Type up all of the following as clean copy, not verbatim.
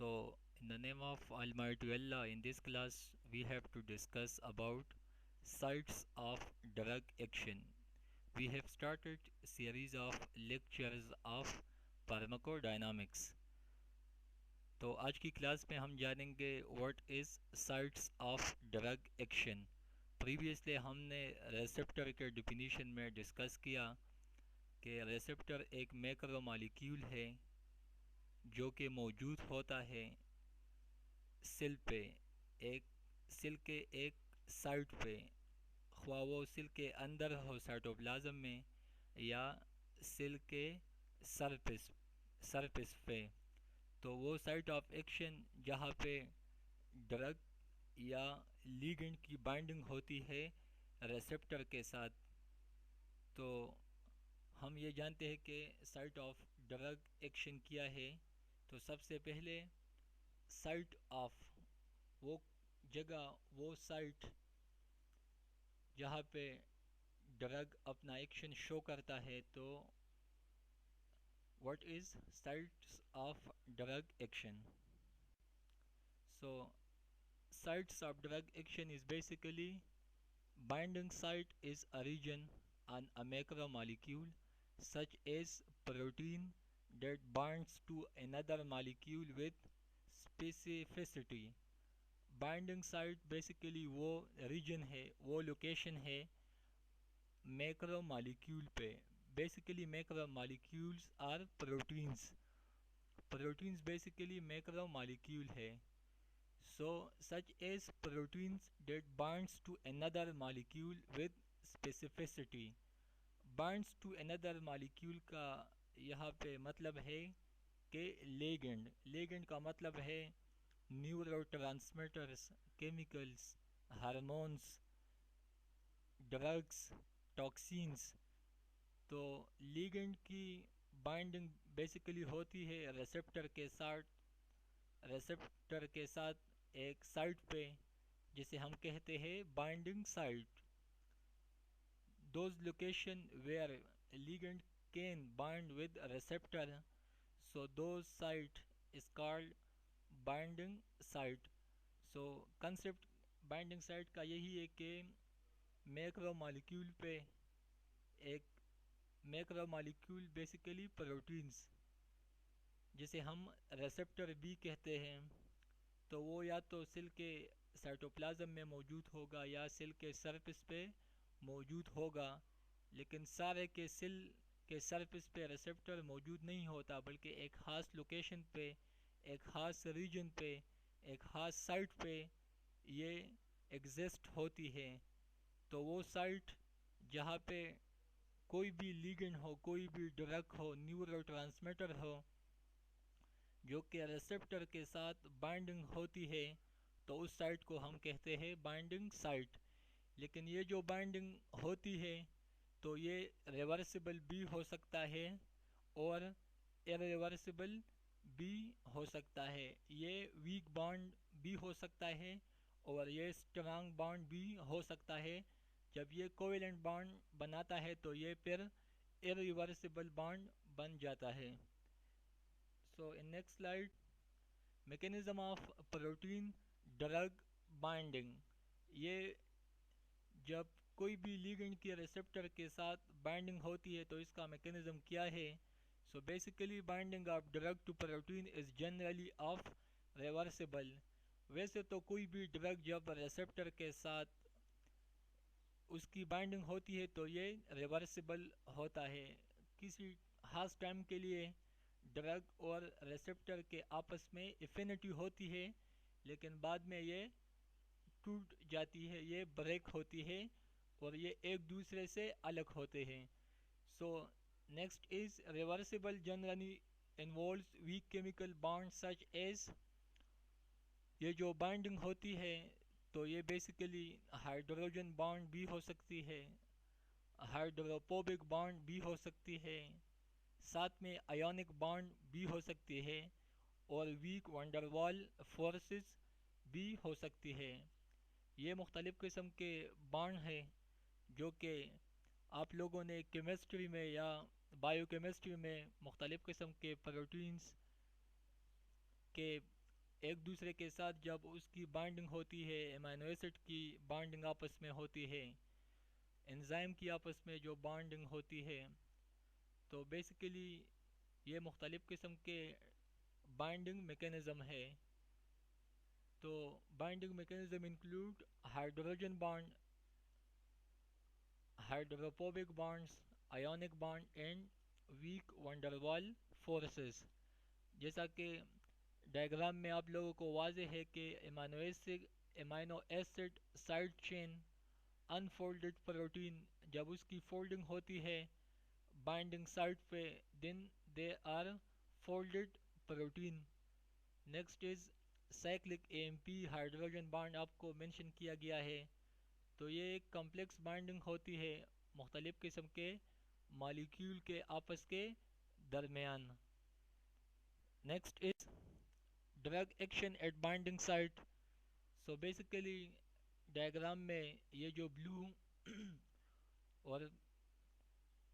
So, in the name of Almighty Allah, in this class we have to discuss about sites of drug action. We have started a series of lectures of pharmacodynamics. تو آج کی class میں ہم جانیں گے what is sites of drug action. Previously ہم نے receptor کے ڈیفینیشن میں ڈسکس کیا کہ ریسپٹر ایک میکرو مالیکیول ہے جو کہ موجود ہوتا ہے سیل پہ، ایک سیل کے ایک سائٹ پہ، خواہ وہ سیل کے اندر ہو سائٹوپلازم میں یا سیل کے سرفیس پہ. تو وہ سائٹ آف ایکشن جہاں پہ ڈرگ یا لیگنڈ کی بائنڈنگ ہوتی ہے ریسپٹر کے ساتھ. تو ہم یہ جانتے ہیں کہ سائٹ آف ڈرگ ایکشن کیا ہے. تو سب سے پہلے سائٹ آف وہ جگہ، وہ سائٹ جہاں پہ ڈرگ اپنا ایکشن شو کرتا ہے. تو what is sites of drug action? So sites of drug action is basically binding site is a region on a macromolecule such as protein that binds to another molecule with specificity. Binding site basically وہ region ہے، وہ location ہے macro molecule پہ. Basically macro molecules are proteins basically macro molecule ہے. So such as proteins that binds to اندر molecule with specificity. Binds to اندر molecule کا یہاں پہ مطلب ہے کہ لیگنڈ کا مطلب ہے neuro transmitters, chemicals, hormones, drugs, toxins. تو لیگنڈ کی بائنڈنگ بیسیکلی ہوتی ہے ریسپٹر کے ساتھ ایک سائٹ پہ جسے ہم کہتے ہیں binding site. Those location where ligand can bind with receptor, so those site is called binding site. So concept binding site کا یہی ہے کہ میکرو مالیکیول پہ ایک میکرو مالیکیول بیسیکلی پروٹینز جسے ہم ریسپٹر بھی کہتے ہیں. تو وہ یا تو سیل کے سائٹوپلازم میں موجود ہوگا یا سیل کے سرفیس پہ موجود ہوگا، لیکن سارے کے سیل کے سرفیس پہ ریسپٹر موجود نہیں ہوتا، بلکہ ایک خاص لوکیشن پہ، ایک خاص ریجن پہ، ایک خاص سائٹ پہ یہ ایگزسٹ ہوتی ہے. تو وہ سائٹ جہاں پہ کوئی بھی لیگنڈ ہو، کوئی بھی ڈرگ ہو، نیورو ٹرانسمیٹر ہو جو کہ ریسپٹر کے ساتھ بائنڈنگ ہوتی ہے، تو اس سائٹ کو ہم کہتے ہیں بائنڈنگ سائٹ. لیکن یہ جو بائنڈنگ ہوتی ہے تو یہ ریورسیبل بھی ہو سکتا ہے اور ایریورسیبل بھی ہو سکتا ہے. یہ ویک بانڈ بھی ہو سکتا ہے اور یہ اسٹرانگ بانڈ بھی ہو سکتا ہے. جب یہ کوویلنٹ بانڈ بناتا ہے تو یہ پھر ایریورسیبل بانڈ بن جاتا ہے. So in next slide, mechanism of protein drug binding. یہ جب کوئی بھی لیگنڈ کی ریسپٹر کے ساتھ بائنڈنگ ہوتی ہے تو اس کا میکینزم کیا ہے؟ So basically binding of drug to protein is generally of reversible. ویسے تو کوئی بھی ڈرگ جب ریسپٹر کے ساتھ اس کی بائنڈنگ ہوتی ہے تو یہ ریورسیبل ہوتا ہے. کسی خاص ٹائم کے لیے ڈرگ اور ریسپٹر کے آپس میں ایفینٹی ہوتی ہے، لیکن بعد میں یہ ٹوٹ جاتی ہے، یہ بریک ہوتی ہے اور یہ ایک دوسرے سے الگ ہوتے ہیں. So next is reversible generally involves weak chemical bond such as. یہ جو بائنڈنگ ہوتی ہے تو یہ بیسیکلی ہائیڈروجن بانڈ بھی ہو سکتی ہے، ہائیڈروفوبک بانڈ بھی ہو سکتی ہے، ساتھ میں آیونک بانڈ بھی ہو سکتی ہے اور ویک ونڈر وال فورسز بھی ہو سکتی ہے. یہ مختلف قسم کے بانڈ ہیں جو کہ آپ لوگوں نے کیمسٹری میں یا بایو کیمسٹری میں مختلف قسم کے پروٹینز کے ایک دوسرے کے ساتھ جب اس کی بانڈنگ ہوتی ہے، امینو ایسڈ کی بانڈنگ آپس میں ہوتی ہے، انزائم کی آپس میں جو بانڈنگ ہوتی ہے، تو بیسیکلی یہ مختلف قسم کے بائنڈنگ میکینزم ہے. تو binding mechanism include hydrogen bond, hydrophobic bonds, آیونک bond and weak wonder وال فورسز. جیسا کہ ڈائیگرام میں آپ لوگوں کو واضح ہے کہ amino acid side chain unfolded protein جب اس کی فولڈنگ ہوتی ہے بائنڈنگ سائٹ پہ، then they are folded protein. Next is cyclic A M P hydrogen bond آپ کو مینشن کیا گیا ہے. تو یہ ایک کمپلیکس بائنڈنگ ہوتی ہے مختلف قسم کے مالیکیول کے آپس کے درمیان. Next is drug action at binding site. So basically diagram میں یہ جو بلو اور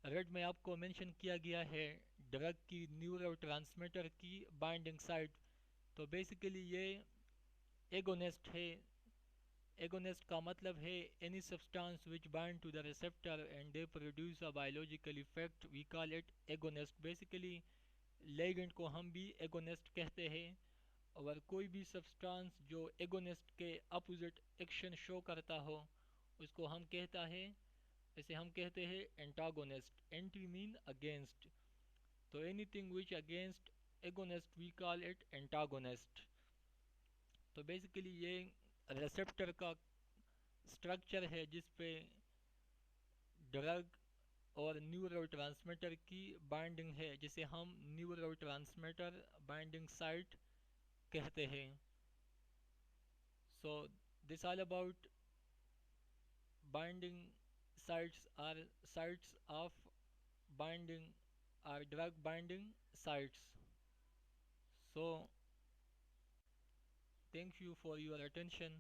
ریڈ میں آپ کو مینشن کیا گیا ہے ڈرگ کی نیورو ٹرانسمیٹر کی بائنڈنگ سائٹ، تو بیسیکلی یہ ایگونسٹ ہے. ایگونسٹ کا مطلب ہے any substance which bind to the receptor and they produce a biological effect we call it agonist. basically ligand کو ہم بھی ایگونسٹ کہتے ہیں، اور کوئی بھی سبسٹانس جو ایگونسٹ کے اپوزٹ ایکشن شو کرتا ہو اس کو ہم کہتا ہے، اسے ہم کہتے ہیں اینٹاگونسٹ. اینٹی مین اگینسٹ، تو anything which against agonist we call it antagonist. تو بیسیکلی یہ ریسپٹر کا اسٹرکچر ہے جس پہ ڈرگ اور نیورو ٹرانسمیٹر کی بائنڈنگ ہے، جسے ہم نیورو ٹرانسمیٹر بائنڈنگ سائٹ کہتے ہیں. So this all about binding sites are sites of binding are drug binding sites. So thank you for your attention.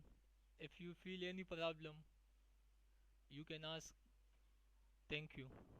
If you feel any problem you can ask. Thank you.